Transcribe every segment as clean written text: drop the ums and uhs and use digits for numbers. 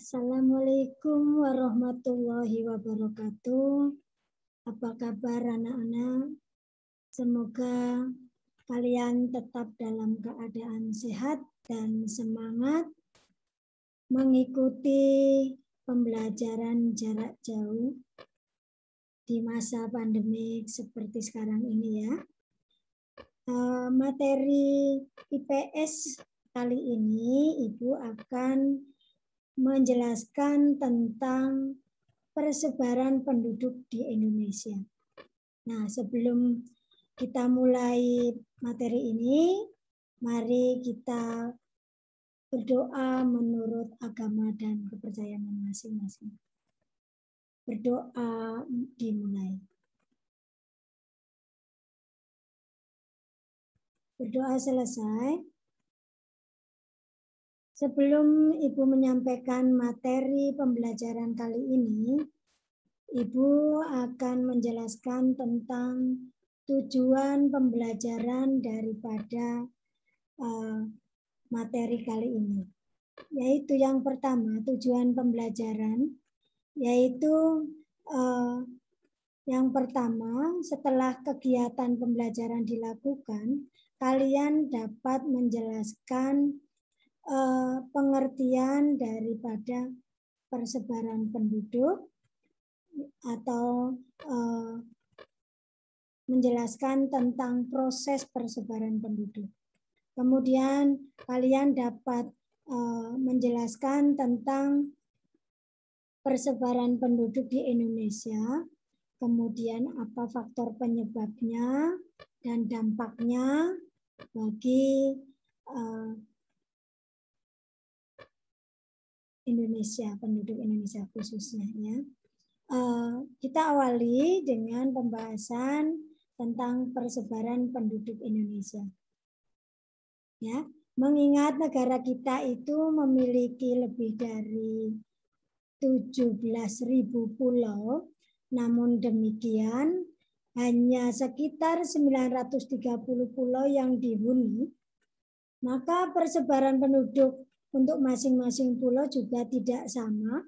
Assalamualaikum warahmatullahi wabarakatuh. Apa kabar anak-anak? Semoga kalian tetap dalam keadaan sehat dan semangat mengikuti pembelajaran jarak jauh di masa pandemik seperti sekarang ini ya. Materi IPS kali ini Ibu akan menjelaskan tentang persebaran penduduk di Indonesia. Nah, sebelum kita mulai materi ini, mari kita berdoa menurut agama dan kepercayaan masing-masing. Berdoa dimulai. Berdoa selesai. Sebelum Ibu menyampaikan materi pembelajaran kali ini, Ibu akan menjelaskan tentang tujuan pembelajaran daripada materi kali ini. Yaitu yang pertama, tujuan pembelajaran, yaitu yang pertama, setelah kegiatan pembelajaran dilakukan, kalian dapat menjelaskan pengertian daripada persebaran penduduk atau menjelaskan tentang proses persebaran penduduk. Kemudian kalian dapat menjelaskan tentang persebaran penduduk di Indonesia, kemudian apa faktor penyebabnya dan dampaknya bagi Indonesia, penduduk Indonesia khususnya ya. Kita awali dengan pembahasan tentang persebaran penduduk Indonesia. Ya, mengingat negara kita itu memiliki lebih dari 17.000 pulau, namun demikian hanya sekitar 930 pulau yang dihuni, maka persebaran penduduk untuk masing-masing pulau juga tidak sama.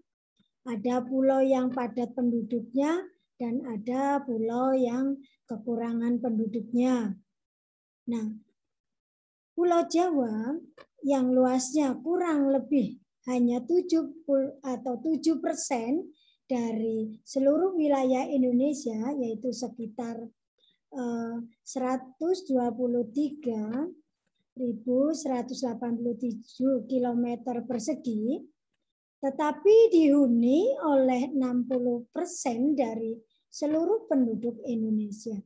Ada pulau yang padat penduduknya dan ada pulau yang kekurangan penduduknya. Nah, Pulau Jawa yang luasnya kurang lebih hanya 7% dari seluruh wilayah Indonesia, yaitu sekitar 123.187 km persegi, tetapi dihuni oleh 60% dari seluruh penduduk Indonesia.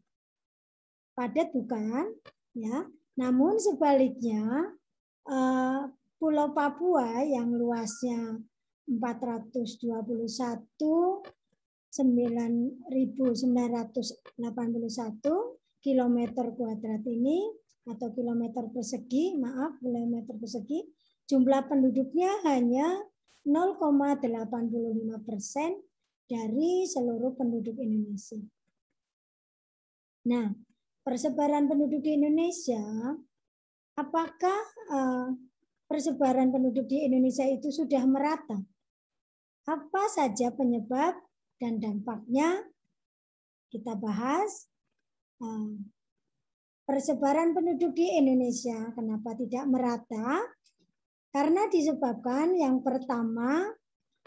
Padat bukan? Ya. Namun sebaliknya, Pulau Papua yang luasnya 422.981 kilometer kuadrat ini atau kilometer persegi, kilometer persegi, jumlah penduduknya hanya 0,85% dari seluruh penduduk Indonesia. Nah, persebaran penduduk di Indonesia, apakah persebaran penduduk di Indonesia itu sudah merata? Apa saja penyebab dan dampaknya? Kita bahas. Persebaran penduduk di Indonesia, kenapa tidak merata? Karena disebabkan yang pertama,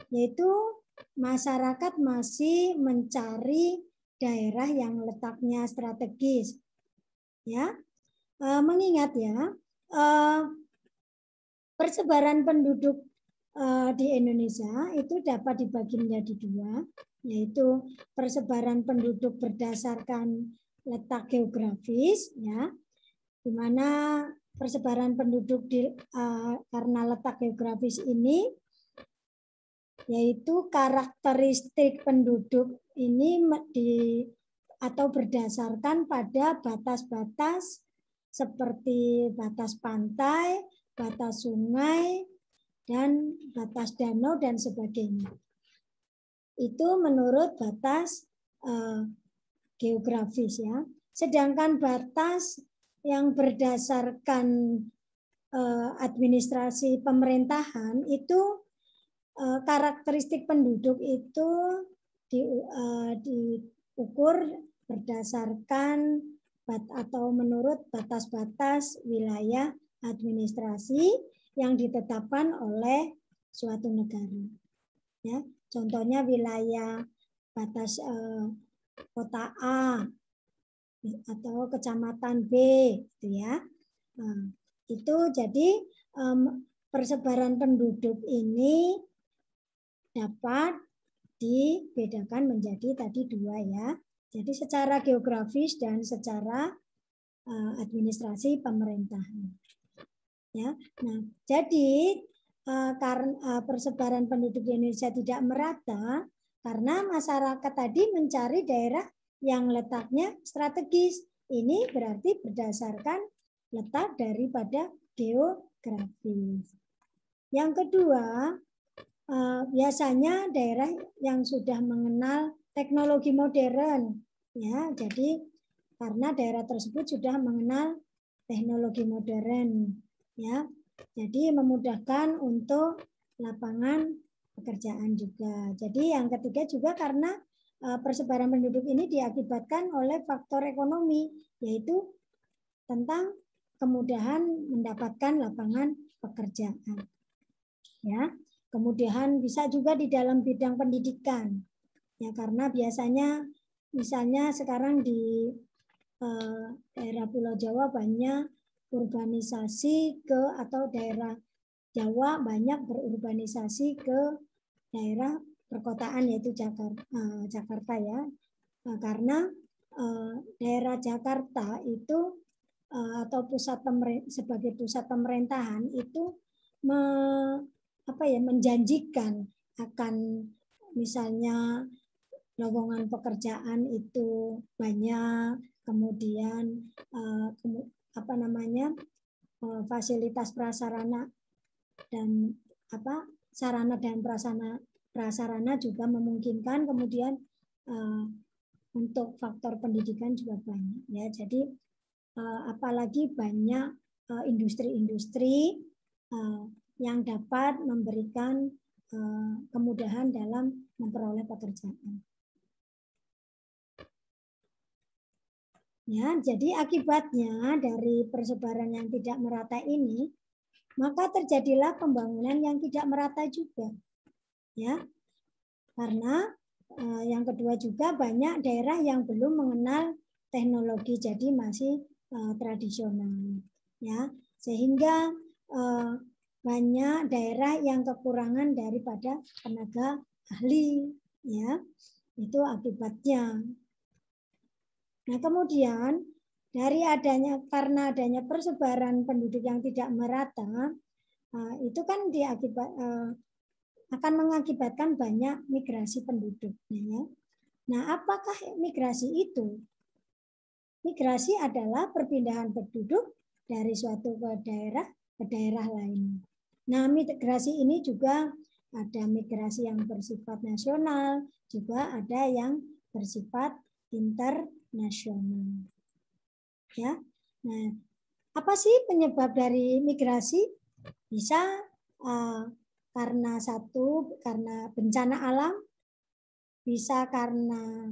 yaitu masyarakat masih mencari daerah yang letaknya strategis. Ya, mengingat ya, persebaran penduduk di Indonesia itu dapat dibagi menjadi dua, yaitu persebaran penduduk berdasarkan letak geografis, ya, di mana persebaran penduduk karena letak geografis ini, yaitu karakteristik penduduk ini atau berdasarkan pada batas-batas seperti batas pantai, batas sungai, dan batas danau dan sebagainya. Itu menurut batas geografis ya. Sedangkan batas yang berdasarkan administrasi pemerintahan itu karakteristik penduduk itu diukur berdasarkan atau menurut batas-batas wilayah administrasi yang ditetapkan oleh suatu negara. Ya, contohnya wilayah batas kota A atau kecamatan B, gitu ya. Itu jadi persebaran penduduk ini dapat dibedakan menjadi tadi dua ya. Jadi secara geografis dan secara administrasi pemerintahan. Ya. Nah, jadi karena persebaran penduduk di Indonesia tidak merata karena masyarakat tadi mencari daerah yang letaknya strategis. Ini berarti berdasarkan letak daripada geografis. Yang kedua, biasanya daerah yang sudah mengenal teknologi modern, ya. Jadi karena daerah tersebut sudah mengenal teknologi modern, ya. Jadi memudahkan untuk lapangan pekerjaan juga. Jadi yang ketiga juga karena persebaran penduduk ini diakibatkan oleh faktor ekonomi, yaitu tentang kemudahan mendapatkan lapangan pekerjaan. Ya, kemudian bisa juga di dalam bidang pendidikan. Ya, karena biasanya misalnya sekarang di daerah Pulau Jawa banyak urbanisasi atau daerah Jawa banyak berurbanisasi ke daerah perkotaan yaitu Jakarta ya. Karena daerah Jakarta itu atau sebagai pusat pemerintahan itu menjanjikan akan misalnya lowongan pekerjaan itu banyak, kemudian fasilitas prasarana dan sarana dan prasarana juga memungkinkan, kemudian untuk faktor pendidikan juga banyak ya. Jadi apalagi banyak industri-industri yang dapat memberikan kemudahan dalam memperoleh pekerjaan. Ya, jadi akibatnya dari persebaran yang tidak merata ini, maka terjadilah pembangunan yang tidak merata juga. Ya. Karena yang kedua juga banyak daerah yang belum mengenal teknologi, jadi masih tradisional. Ya. Sehingga banyak daerah yang kekurangan daripada tenaga ahli, ya. Itu akibatnya. Nah, kemudian karena adanya persebaran penduduk yang tidak merata, itu kan akan mengakibatkan banyak migrasi penduduk. Ya. Nah, apakah migrasi itu? Migrasi adalah perpindahan penduduk dari suatu daerah lain. Nah, migrasi ini juga ada migrasi yang bersifat nasional, juga ada yang bersifat internasional. Ya. Nah, apa sih penyebab dari migrasi? Bisa karena bencana alam, bisa karena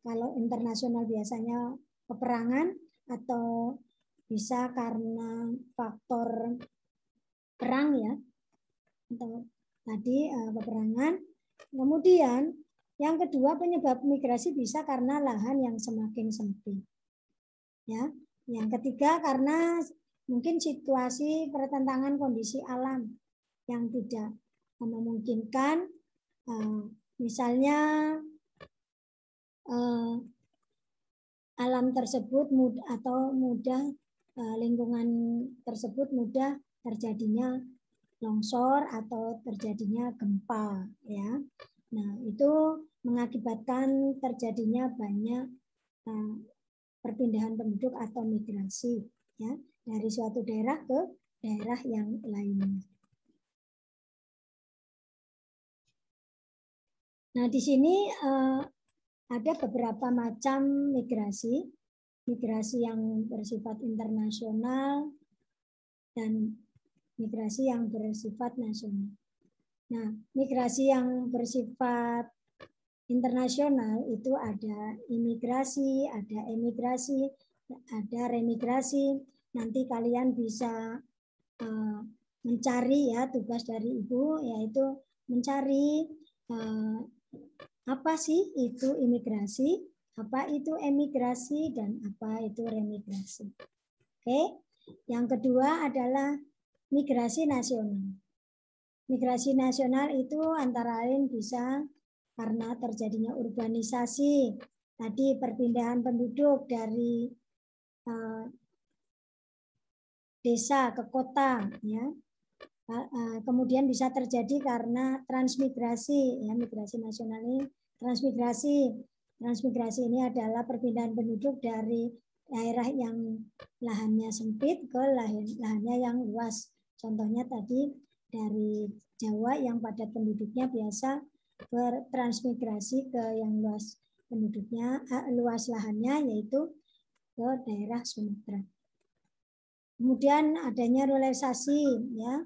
kalau internasional biasanya peperangan, atau bisa karena faktor perang ya, atau tadi peperangan. Kemudian yang kedua penyebab migrasi bisa karena lahan yang semakin sempit. Ya, yang ketiga karena mungkin situasi pertentangan kondisi alam yang tidak memungkinkan, misalnya alam tersebut lingkungan tersebut mudah terjadinya longsor atau terjadinya gempa, ya. Nah, itu mengakibatkan terjadinya banyak perpindahan penduduk atau migrasi, ya, dari suatu daerah ke daerah yang lainnya. Nah, di sini ada beberapa macam migrasi yang bersifat internasional dan migrasi yang bersifat nasional. Nah, migrasi yang bersifat internasional itu ada imigrasi, ada emigrasi, ada remigrasi. Nanti kalian bisa mencari ya, tugas dari Ibu yaitu mencari apa sih itu imigrasi, apa itu emigrasi, dan apa itu remigrasi. Oke, yang kedua adalah migrasi nasional. Migrasi nasional itu antara lain bisa karena terjadinya urbanisasi, tadi perpindahan penduduk dari desa ke kota, ya. Kemudian bisa terjadi karena transmigrasi, ya, migrasi nasional ini transmigrasi. Transmigrasi ini adalah perpindahan penduduk dari daerah yang lahannya sempit ke lahannya yang luas. Contohnya tadi dari Jawa yang padat penduduknya biasa bertransmigrasi ke yang luas penduduknya, luas lahannya yaitu ke daerah Sumatera. Kemudian adanya ruralisasi, ya.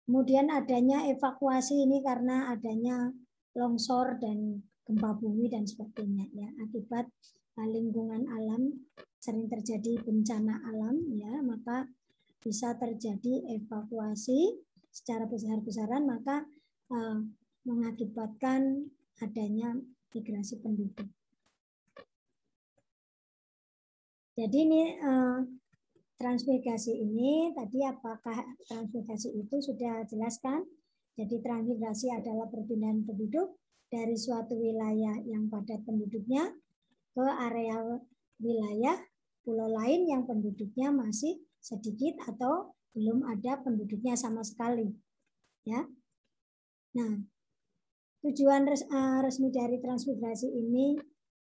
Kemudian adanya evakuasi ini karena adanya longsor dan gempa bumi dan sebagainya, ya, akibat lingkungan alam sering terjadi bencana alam, ya, maka bisa terjadi evakuasi secara besar-besaran, maka mengakibatkan adanya migrasi penduduk. Jadi ini transmigrasi ini tadi apakah transmigrasi itu sudah jelaskan. Jadi transmigrasi adalah perpindahan penduduk dari suatu wilayah yang padat penduduknya ke area wilayah pulau lain yang penduduknya masih sedikit atau belum ada penduduknya sama sekali. Ya. Nah, tujuan resmi dari transmigrasi ini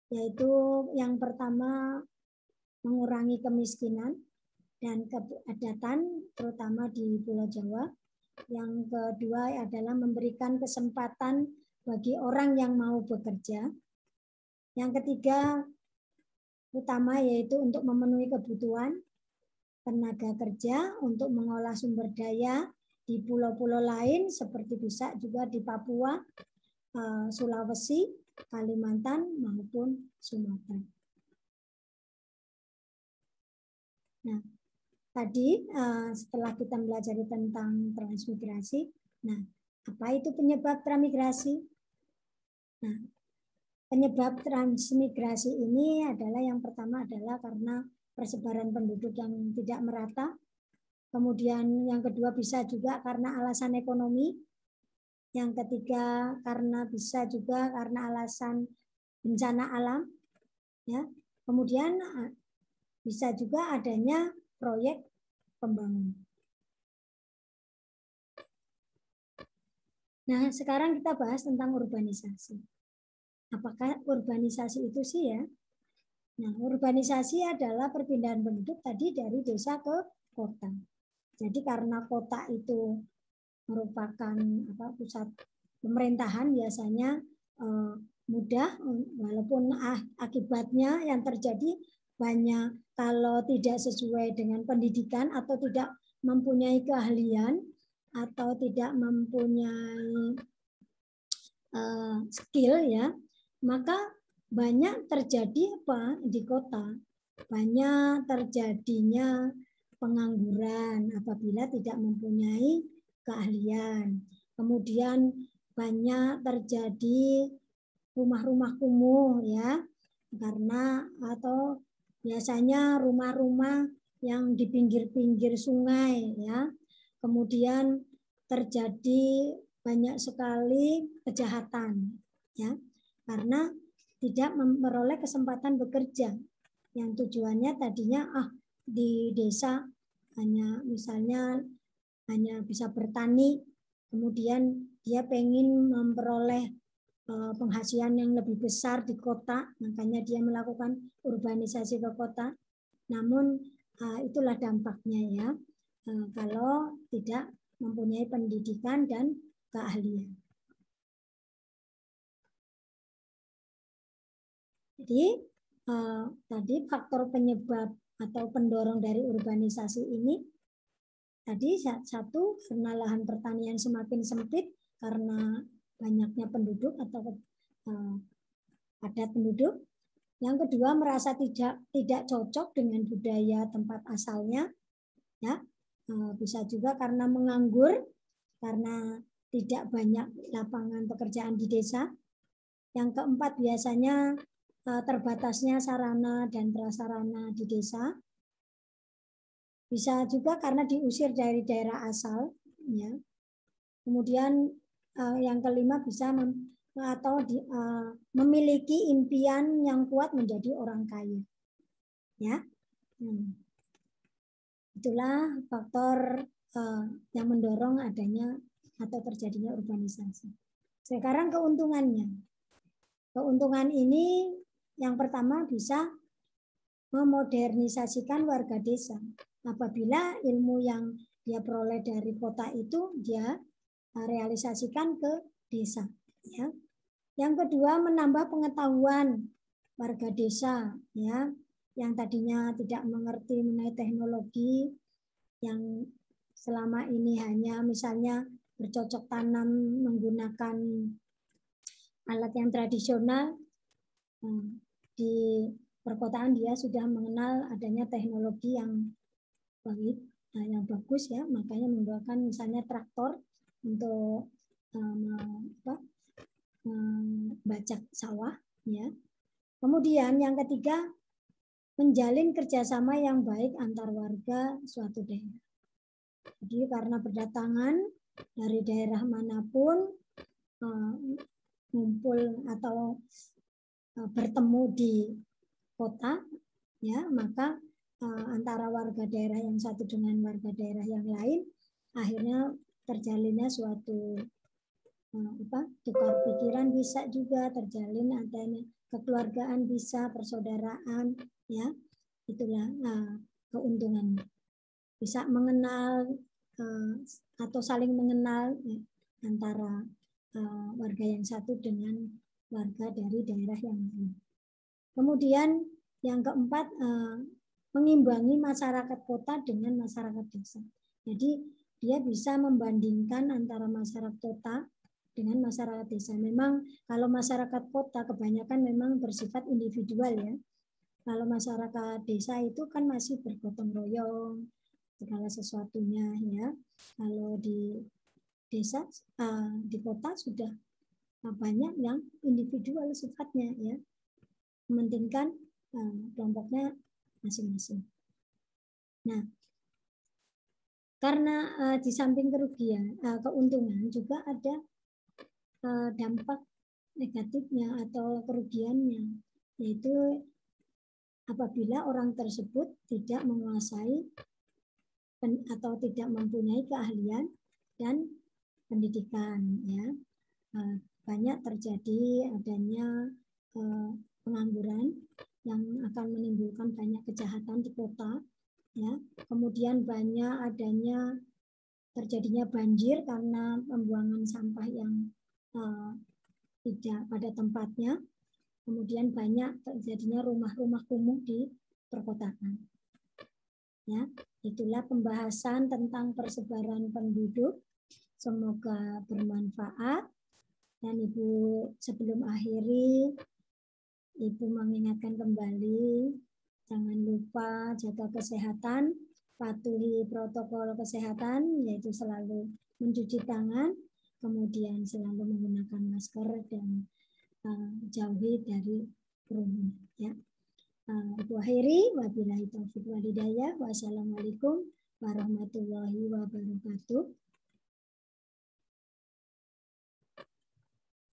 yaitu yang pertama mengurangi kemiskinan dan kepadatan terutama di Pulau Jawa. Yang kedua adalah memberikan kesempatan bagi orang yang mau bekerja. Yang ketiga utama yaitu untuk memenuhi kebutuhan tenaga kerja untuk mengolah sumber daya di pulau-pulau lain seperti bisa juga di Papua, Sulawesi, Kalimantan maupun Sumatera. Nah, tadi setelah kita belajar tentang transmigrasi, nah apa itu penyebab transmigrasi? Nah, penyebab transmigrasi ini adalah yang pertama adalah karena persebaran penduduk yang tidak merata. Kemudian yang kedua bisa juga karena alasan ekonomi. Yang ketiga karena bisa juga karena alasan bencana alam. Ya. Kemudian bisa juga adanya proyek pembangunan. Nah, sekarang kita bahas tentang urbanisasi. Apakah urbanisasi itu sih ya? Nah, urbanisasi adalah perpindahan penduduk tadi dari desa ke kota. Jadi karena kota itu merupakan pusat pemerintahan biasanya mudah, walaupun akibatnya yang terjadi banyak kalau tidak sesuai dengan pendidikan atau tidak mempunyai keahlian atau tidak mempunyai skill, ya, maka banyak terjadi apa di kota, banyak terjadinya pengangguran apabila tidak mempunyai keahlian. Kemudian banyak terjadi rumah-rumah kumuh, ya, karena atau biasanya rumah-rumah yang di pinggir-pinggir sungai, ya. Kemudian terjadi banyak sekali kejahatan, ya, karena tidak memperoleh kesempatan bekerja yang tujuannya tadinya di desa hanya misalnya hanya bisa bertani, kemudian dia pengen memperoleh penghasilan yang lebih besar di kota, makanya dia melakukan urbanisasi ke kota. Namun itulah dampaknya, ya, kalau tidak mempunyai pendidikan dan keahlian. Jadi tadi faktor penyebab atau pendorong dari urbanisasi ini tadi satu, karena lahan pertanian semakin sempit karena banyaknya penduduk atau padat penduduk. Yang kedua, merasa tidak cocok dengan budaya tempat asalnya, ya. Bisa juga karena menganggur, karena tidak banyak lapangan pekerjaan di desa. Yang keempat, biasanya terbatasnya sarana dan prasarana di desa. Bisa juga karena diusir dari daerah asal, ya. Kemudian yang kelima bisa memiliki impian yang kuat menjadi orang kaya, ya. Itulah faktor yang mendorong adanya atau terjadinya urbanisasi. Sekarang keuntungannya. Keuntungan ini yang pertama bisa memodernisasikan warga desa. Apabila ilmu yang dia peroleh dari kota itu dia realisasikan ke desa, ya. Yang kedua, menambah pengetahuan warga desa, ya, yang tadinya tidak mengerti mengenai teknologi, yang selama ini hanya misalnya bercocok tanam menggunakan alat yang tradisional. Di perkotaan dia sudah mengenal adanya teknologi yang bagus, ya, makanya menggunakan misalnya traktor untuk membajak sawah, ya. Kemudian yang ketiga, menjalin kerjasama yang baik antar warga suatu daerah. Jadi karena berdatangan dari daerah manapun, ngumpul atau bertemu di kota, ya, maka antara warga daerah yang satu dengan warga daerah yang lain akhirnya terjalinnya suatu tukar pikiran, bisa juga terjalin adanya kekeluargaan, bisa persaudaraan, ya. Itulah keuntungannya. Bisa mengenal atau saling mengenal, ya, antara warga yang satu dengan warga dari daerah yang lain. Kemudian yang keempat, mengimbangi masyarakat kota dengan masyarakat desa. Jadi dia bisa membandingkan antara masyarakat kota dengan masyarakat desa. Memang kalau masyarakat kota kebanyakan memang bersifat individual, ya. Kalau masyarakat desa itu kan masih bergotong royong segala sesuatunya, ya. Kalau di desa, di kota sudah banyak yang individual sifatnya, ya. Mementingkan kelompoknya masing-masing. Nah, karena di samping kerugian, keuntungan juga ada dampak negatifnya atau kerugiannya, yaitu apabila orang tersebut tidak menguasai atau tidak mempunyai keahlian dan pendidikan, ya. Banyak terjadi adanya pengangguran yang akan menimbulkan banyak kejahatan di kota, ya. Kemudian banyak adanya terjadinya banjir karena pembuangan sampah yang tidak pada tempatnya. Kemudian banyak terjadinya rumah-rumah kumuh di perkotaan. Ya, itulah pembahasan tentang persebaran penduduk. Semoga bermanfaat. Dan Ibu sebelum akhiri, Ibu mengingatkan kembali, jangan lupa jaga kesehatan, patuhi protokol kesehatan, yaitu selalu mencuci tangan, kemudian selalu menggunakan masker dan jauhi dari kerumunan. Ya. Ibu akhiri, wabillahi taufiq wal hidayah. Wassalamualaikum warahmatullahi wabarakatuh.